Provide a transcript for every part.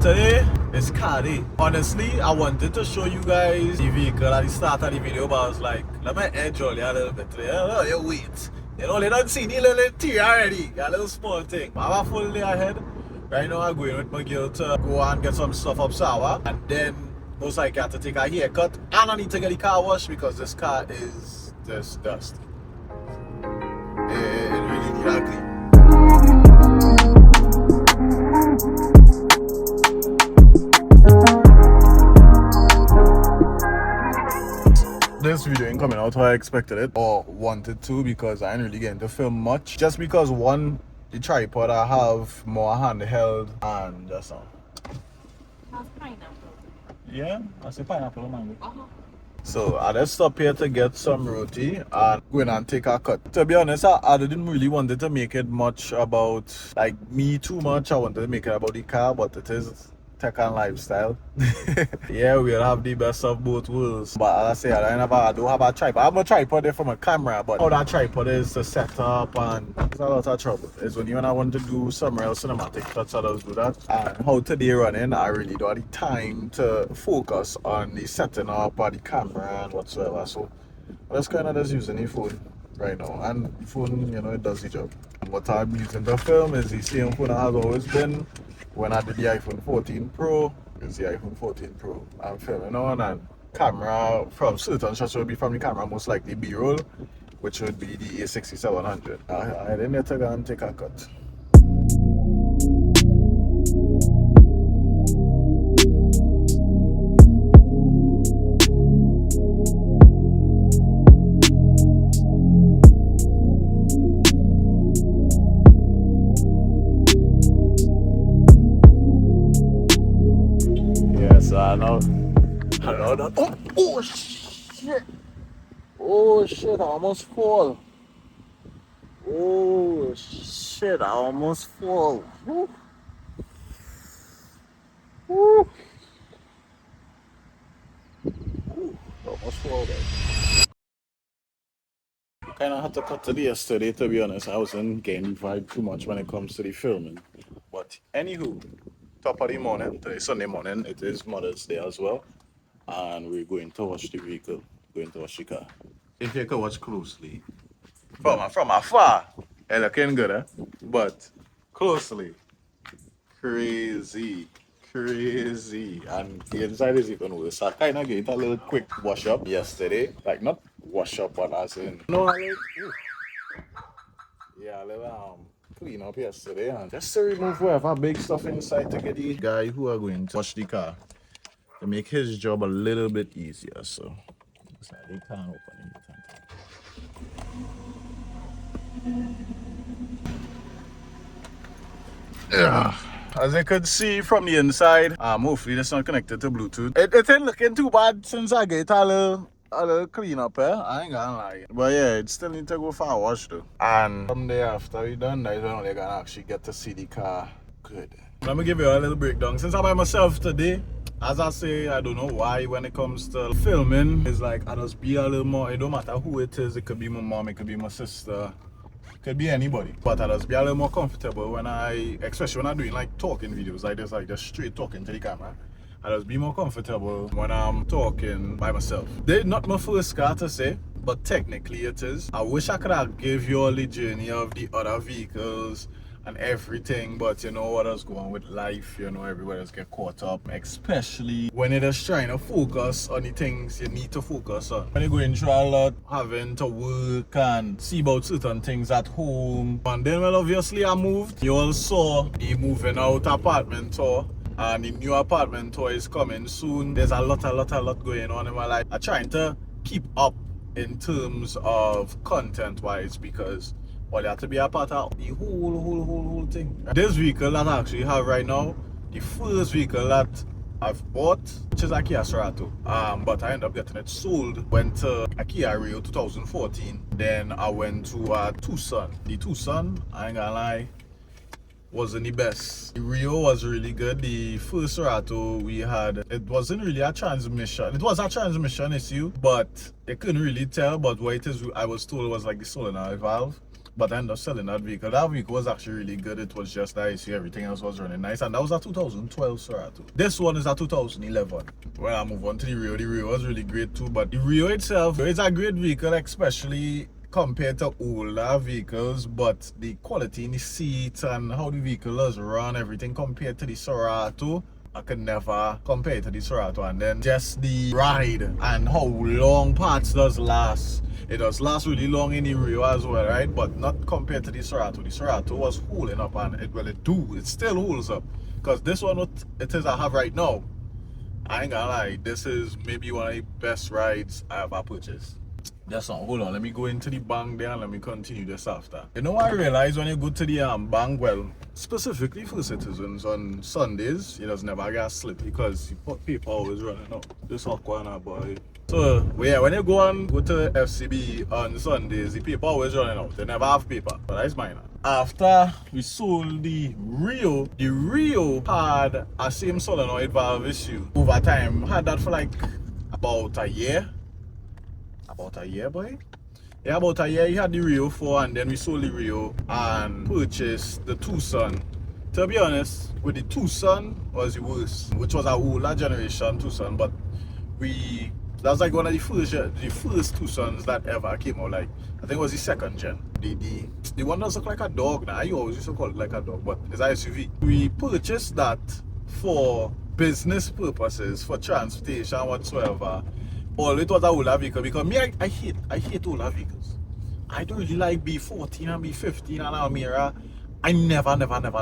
Today is car day. Honestly, I wanted to show you guys the vehicle at the start of the video, but I was like, let me edge all a little bit today. Oh, you wait. You know, they don't see the little tea already. Got a little small thing. I have a full day ahead. Right now, I'm going with my girl to go and get some stuff up sour. And then, most likely, I have to take a haircut. And I need to get the car washed because this car is just dusty. It really needs a clean. This video ain't coming out how I expected it or wanted to, because I ain't really getting to film much. Just because one, the tripod I have more handheld and just now. That's pineapple. Yeah, I say pineapple or mango. So I just stop here to get some roti and go in and take a cut. To be honest, I didn't really want to make it much about like me too much. I wanted to make it about the car, but it is tech and lifestyle. Yeah, we'll have the best of both worlds. But as I say, I don't have a tripod. I have a tripod there for my camera, but how that tripod is to set up and it's a lot of trouble. It's when I want to do some real cinematic shots, I just do that. And how today running, I really don't have the time to focus on the setting up or the camera and whatsoever. So I'm just kind of just using the phone right now. And the phone, you know, it does the job. What I'm using to film is the same phone I have always been. When I did the iPhone 14 Pro, it's the iPhone 14 Pro I'm filming on, and camera from certain shots will be from the camera, most likely B-roll, which would be the A6700. I didn't need to go and take a cut. I know. Oh shit! Oh shit! I almost fall. Oh shit! I almost fall. Woo. Woo. Almost fall, guys. Kind of had to cut to the yesterday, to be honest. I wasn't getting vibe too much when it comes to the filming. But anywho, top of the morning, today Sunday morning, it is Mother's Day as well. And we're going to watch the vehicle, going to watch the car. If you can watch closely, from afar, it's looking good, eh? But closely, crazy. And the inside is even worse. I kind of gave it a little quick wash up yesterday. Like, not wash up, but as in, no, yeah, a little clean up yesterday. And just to remove whatever big stuff inside to get the guy who are going to wash the car, to make his job a little bit easier. So it's like they can't open it. Yeah. As you could see from the inside, hopefully it's not connected to Bluetooth. It ain't looking too bad since I get a little clean up, eh? I ain't gonna lie. But yeah, it still need to go for a wash though. And from there after we done, that's when they're gonna actually get to see the car good. Let me give you a little breakdown. Since I'm by myself today, as I say, I don't know why when it comes to filming, it's like I just be a little more, it don't matter who it is, it could be my mom, it could be my sister, it could be anybody. But I just be a little more comfortable when especially when I'm doing like talking videos, like just straight talking to the camera. I just be more comfortable when I'm talking by myself. They're not my first car to say, but technically it is. I wish I could have give you all the journey of the other vehicles and everything, but you know what is going with life, you know, everybody just get caught up, especially when you're just trying to focus on the things you need to focus on. When you're going through a lot, having to work and see about certain things at home. And then, well, obviously I moved. You all saw the moving out apartment tour, and the new apartment tour is coming soon. There's a lot going on in my life. I'm trying to keep up in terms of content wise, because well, you have to be a part of the whole thing. This vehicle that I actually have right now, the first vehicle that I've bought, which is a Kia Cerato, but I ended up getting it sold. Went to a Kia Reon 2014. Then I went to a Tucson. The Tucson, I ain't gonna lie, wasn't the best. The Reon was really good. The first Cerato we had, it wasn't really a transmission. It was a transmission issue, but they couldn't really tell. But what it is, I was told it was like the solenoid valve. but I ended up selling that vehicle. That vehicle was actually really good. It was just the IC, everything else was running nice, and that was a 2012 Cerato. This one is a 2011. Well, I move on to the Rio. The Rio was really great too, but the Rio itself, it's a great vehicle, especially compared to older vehicles, but the quality in the seats and how the vehicle does run, everything compared to the Cerato, I could never compare it to the Cerato. And then just the ride and how long parts does last. It does last really long in the Rio as well, right? But not compared to the Cerato. The Cerato was holding up, and it still holds up. Because this one, what it is I have right now, I ain't gonna lie, this is maybe one of the best rides I ever purchased. That's not, hold on, let me go into the bank there and let me continue this after. You know what I realized when you go to the bank, well, specifically for citizens on Sundays, you just never get a slip because people always running out. This hot corner, boy. So, yeah, when you go to FCB on Sundays, the people always running out. They never have paper, but that's mine. After we sold the Rio had a same solenoid valve issue. Over time, had that for like about a year. About a year, boy? Yeah, about a year he had the Rio for, and then we sold the Rio and purchased the Tucson. To be honest, with the Tucson was the worst, which was a older generation Tucson, but that was like one of the first Tucsons that ever came out. Like, I think it was the second gen. The one does look like a dog now. I always used to call it like a dog, but it's an SUV. We purchased that for business purposes, for transportation whatsoever. Well, it was a older vehicle because me, I hate older vehicles. I don't really like B14 and B15 and Almira. I never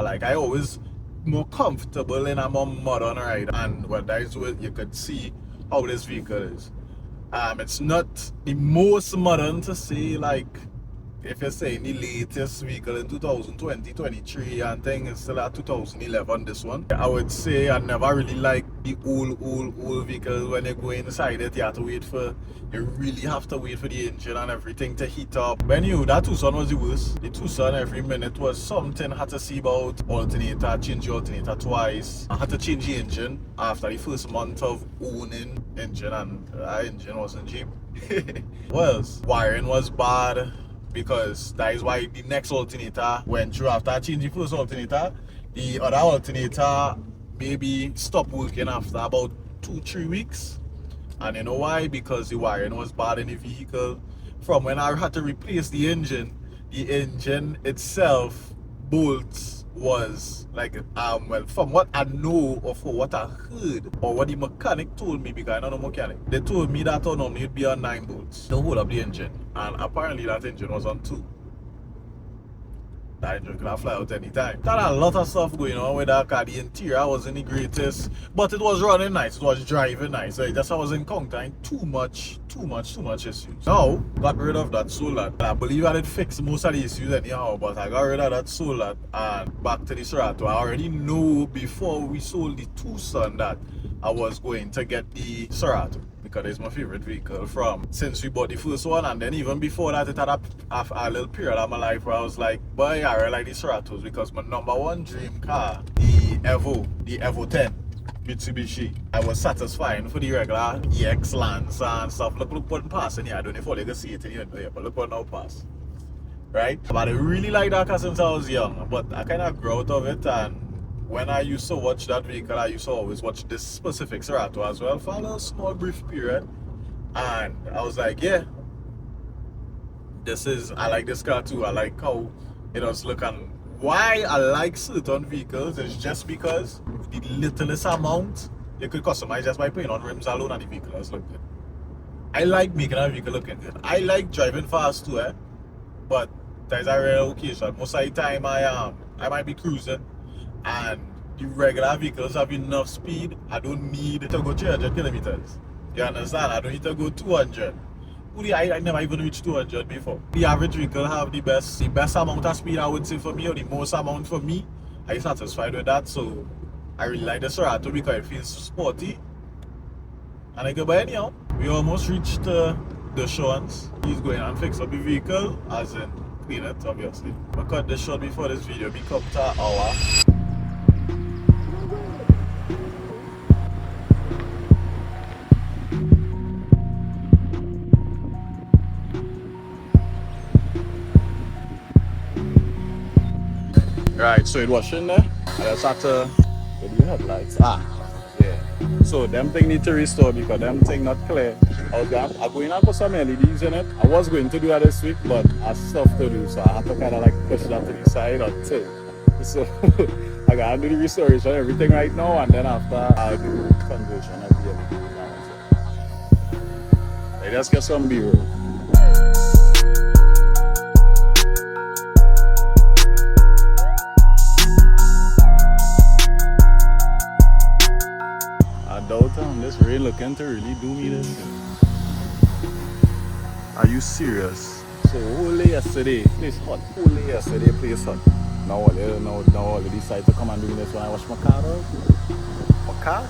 like. I always more comfortable in a more modern ride, and well, that is what you could see how this vehicle is. It's not the most modern to say, like if you're saying the latest vehicle in 2020, 23 and thing, it's still at 2011, this one. I would say I never really like the old vehicles. When you go inside it, you really have to wait for the engine and everything to heat up. But anyway, that Tucson was the worst. The Tucson, every minute was something. I had to see about alternator, change the alternator twice. I had to change the engine after the first month of owning engine, and that engine wasn't cheap. What else? Wiring was bad, because that is why the next alternator went through. After I changed the first alternator, the other alternator maybe stopped working after about 2-3 weeks. And you know why? Because the wiring was bad in the vehicle. From when I had to replace the engine itself, bolts was like, well, from what I know or for what I heard or what the mechanic told me, because I'm not a mechanic, they told me that normally it'd be on 9 bolts to hold up the engine, and apparently that engine was on 2. That engine could fly out anytime. Got a lot of stuff going on with that car. The interior wasn't the greatest, but it was running nice, it was driving nice. So just I was encountering too much issues. Now, got rid of that solar. I believe I did fix most of the issues anyhow, but I got rid of that solar and back to the Cerato. I already knew before we sold the Tucson that I was going to get the Cerato, because it's my favorite vehicle since we bought the first one. And then even before that, it had a little period of my life where I was like, boy, I really like the Ceratos, because my #1 dream car, the Evo 10 Mitsubishi, I was satisfying for the regular EX Lance and stuff. Look what passing here. I don't know if you can see it in here, but look what now pass. Right? But I really like that car since I was young, but I kind of grew out of it. And when I used to watch that vehicle, I used to always watch this specific Cerato as well for a little small brief period. And I was like, yeah, I like this car too. I like how it does look. And why I like certain vehicles is just because the littlest amount you could customize just by putting on rims alone, and the vehicle does look good. I like making a vehicle looking good. I like driving fast too, but there's a rare occasion. Most of the time I might be cruising, and the regular vehicles have enough speed. I don't need to go 300 kilometers. You understand? I don't need to go 200. I never even reached 200 before. The average vehicle have the best amount of speed, I would say, for me, or the most amount for me. I'm satisfied with that. So I really like the Cerato because it feels sporty. And I go, but anyhow, we almost reached the Sean's. He's going and fix up the vehicle, as in clean it, obviously. I cut this short before this video become an hour. Right, so it was in there. I just had to. Where do you have lights? Ah, yeah. So them thing need to restore because them thing not clear. I'm going to put some LEDs in it. I was going to do that this week, but I have stuff to do, so I have to kind of like push that to the side until. So I gotta do the restoration, everything right now, and then after I'll do conversion of the LEDs. Let's just get some B-roll. I doubt this rain looking to really do me this. Are you serious? So whole day yesterday, place hot. Whole day yesterday, place hot. Now all they decide to come and do this when I wash my car out. My car?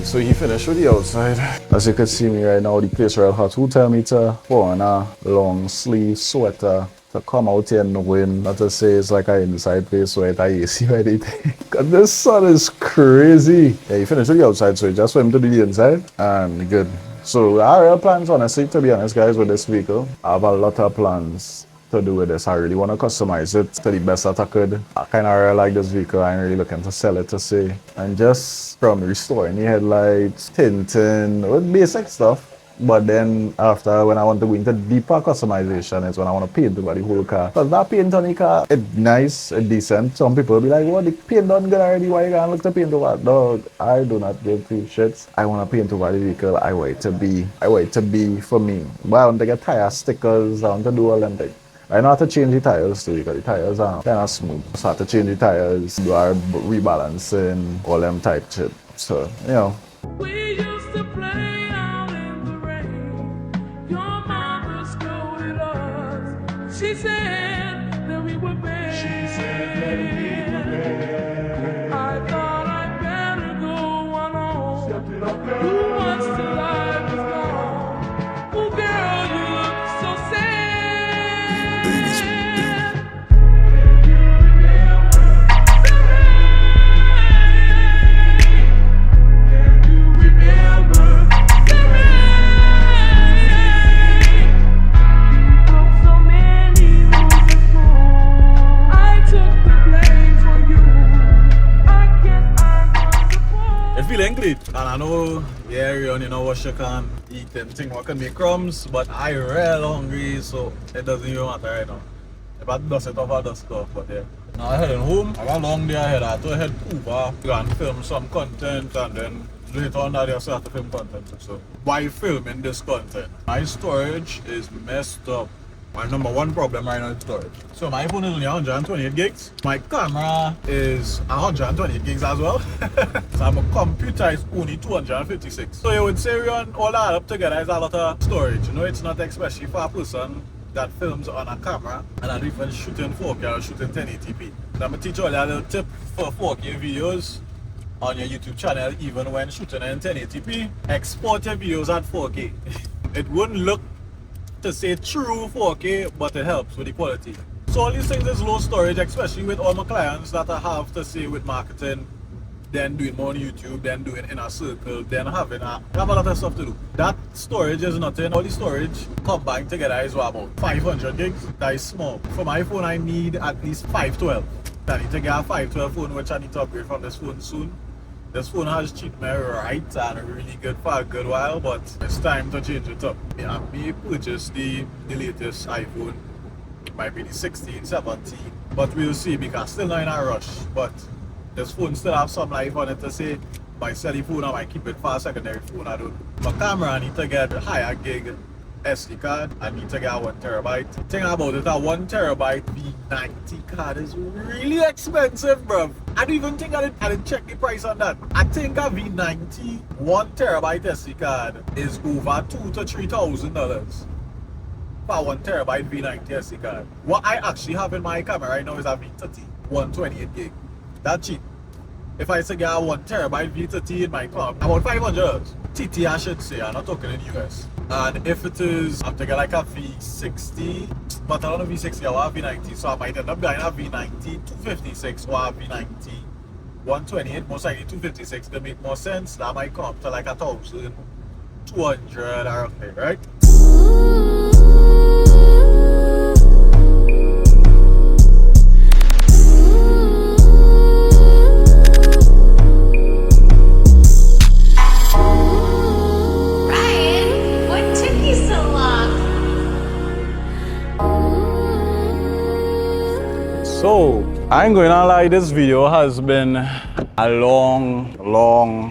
So he finished with the outside. As you can see me right now, the place real hot. Who tell me to put on a long sleeve sweater to come out here knowing not to say it's like an inside place sweater AC or anything. Cause this sun is crazy. Yeah, he finished with the outside, so he just went to do the inside and good. So our real plans, honestly, to be honest guys, with this vehicle, I have a lot of plans to do with this. I really want to customize it to the best that I could. I kind of really like this vehicle. I'm really looking to sell it to see. And just from restoring the headlights, tinting, with basic stuff. But then after, when I want to go into deeper customization, is when I want to paint over the whole car. Because that paint on the car, it's nice, it's decent. Some people will be like, well, the paint done good already, why you gonna look to paint over? Dog, I do not give two shits. I want to paint over the vehicle. I want it to be for me. But I want to get tire stickers, I want to do all them things. I know how to change the tires too because the tires are kind of smooth. So I have to change the tires, do our rebalancing, all them type shit. So, you know. We used to play out in the rain. Your mama scolded us. She said that we were bad. I thought I'd better go on home. Who wants to life is gone? Oh girl, you look so sad. Feeling clean. And I know, yeah, Reon, you know what you can eat them thing what can make crumbs, but I real hungry, so it doesn't even matter right now. If I dust it off, I dust it off, but yeah. Now I heading home. I got a long day ahead. I have to head over, go and film some content, and then later on that I also have to film content. So why filming this content? My storage is messed up. My number one problem right now is storage. So my phone is only 128 gigs. My camera is 128 gigs as well. So my computer is only 256. So you would say, Reon, all that up together is a lot of storage. You know, it's not especially for a person that films on a camera and not even shooting 4K or shooting 1080p. So I'm going to teach you all a little tip for 4K videos on your YouTube channel, even when shooting in 1080p. Export your videos at 4K. It wouldn't look to say true 4K, but it helps with the quality. So all these things is low storage, especially with all my clients that I have to say with marketing, then doing more on YouTube, then doing inner circle, then I have a lot of stuff to do. That storage is nothing. All the storage combined together is about 500 gigs. That is small. For my phone, I need at least 512. I need to get a 512 phone, which I need to upgrade from this phone soon. This phone has cheated me right and really good for a good while, but it's time to change it up. I may purchase the latest iPhone. It might be the 16, 17, but we'll see because still not in a rush. But this phone still have some life on it to say, my celly phone I might keep it for a secondary phone, I don't. My camera I need to get a higher gig SD card. I need to get a 1 terabyte. Thing about it, a 1 terabyte V90 card is really expensive, bruv. I don't even think I didn't check the price on that. I think a V90 1 terabyte SD card is over $2,000 to $3,000 for 1 terabyte V90 SD card. What I actually have in my camera right now is a V30 128 gig. That's cheap. If I say get a 1 terabyte V30 in my club, about $500. TT I should say, I'm not talking in the US. And if it is, I'm taking like a V60, but I don't know V60 or a V90, so I might end up buying a V90 256 or a V90 128, most likely 256 to make more sense. That might come up to like 1,200 or roughly, right? So, I ain't gonna lie, this video has been a long,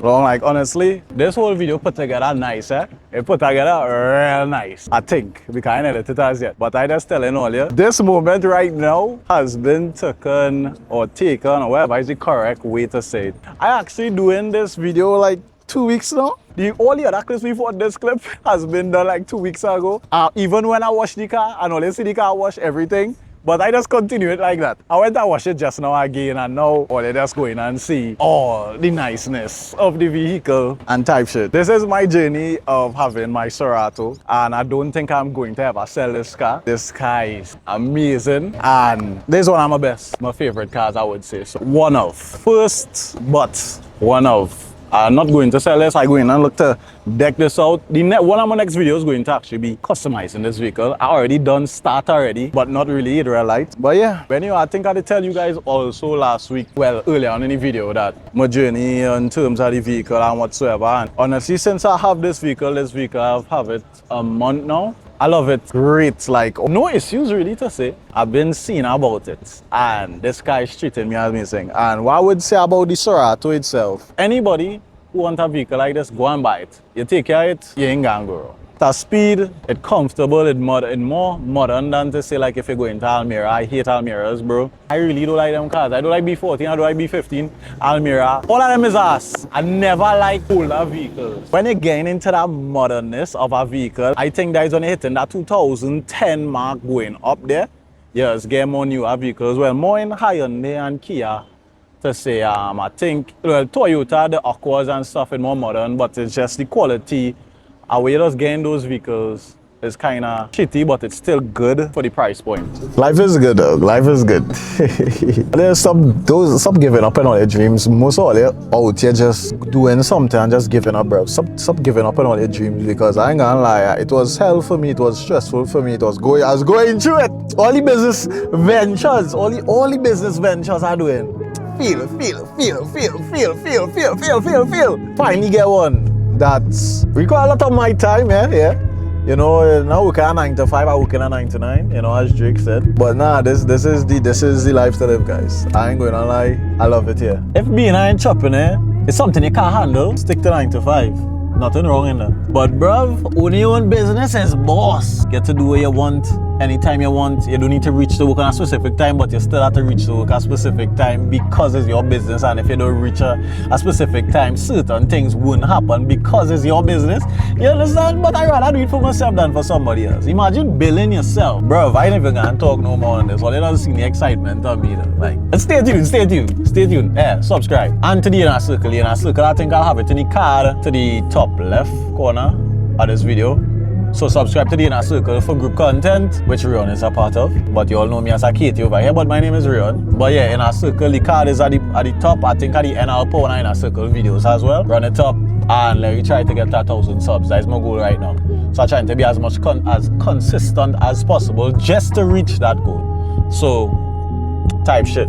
like honestly, this whole video put together nice, eh? It put together real nice, I think. We can't edit it as yet, but I just telling all you, this moment right now has been taken, or whatever is the correct way to say it. I actually doing this video like 2 weeks now. The only other clips before this clip has been done like 2 weeks ago. Even when I wash the car, and only see the car wash everything. But I just continue it like that. I went to wash it just now again, and now all I just go in and see all the niceness of the vehicle and type shit. This is my journey of having my Cerato, and I don't think I'm going to ever sell this car. This car is amazing, and this is one of my best, my favorite cars, I would say. So one of. First, but one of. I'm not going to sell this. I go in and look to deck this out. One of my next videos is going to actually be customizing this vehicle. I already done start already, but not really in real light. But yeah, anyway, I think I did tell you guys also last week, well, earlier on in the video, that my journey in terms of the vehicle and whatsoever. And honestly, since I have this vehicle, I've had it a month now. I love it great, like no issues really to say. I've been seeing about it, and this car is treating me amazing. And what I would say about the Cerato itself, anybody who wants a vehicle like this, go and buy it. You take care of it, you ain't gonna go wrong. It's speed, it's comfortable, it's more modern than to say like if you go into Almira. I hate Almiras, bro. I really don't like them cars. I don't like B14, I don't like B15, Almira. All of them is ass. I never like older vehicles. When you're getting into that modernness of a vehicle, I think that is only hitting that 2010 mark going up there. Yes, get more newer vehicles. Well, more in Hyundai and Kia to say, I think, well, Toyota, the Aquas and stuff is more modern, but it's just the quality. Our way just getting those vehicles is kind of shitty, but it's still good for the price point. Life is good, dog. Life is good. Stop giving up on all your dreams. Most of all you out here just doing something and just giving up, bro. Stop giving up on all your dreams, because I ain't gonna lie, it was hell for me. It was stressful for me. I was going through it. All the business ventures, all the business ventures are doing. Feel. Finally get one. That's require a lot of my time, yeah. You know, now working at 9 to 5, I working at 9 to 9, you know, as Drake said. But nah, this is the life to live, guys. I ain't gonna lie, I love it here. If being and chopping, it's something you can't handle, stick to 9 to 5. Nothing wrong in that. But bruv, owning your own business is boss. Get to do what you want, anytime you want. You don't need to reach to work on a specific time, but you still have to reach to work at a specific time because it's your business. And if you don't reach a specific time, certain things won't happen because it's your business. You understand? But I'd rather do it for myself than for somebody else. Imagine billing yourself. Bruv, I ain't even gonna talk no more on this. All you don't see the excitement of me though. Like, stay tuned. Yeah, subscribe. And to the inner circle, I think I'll have it in the card to the top left corner of this video. So subscribe to the inner circle for group content, which Reon is a part of. But you all know me as a Katie over here, but my name is Reon. But yeah, inner circle, the card is at the top. I think at the end I'll put one inner circle videos as well. Run it up and let me try to get 1,000 subs. That is my goal right now. So I'm trying to be as consistent as possible just to reach that goal. So type shit.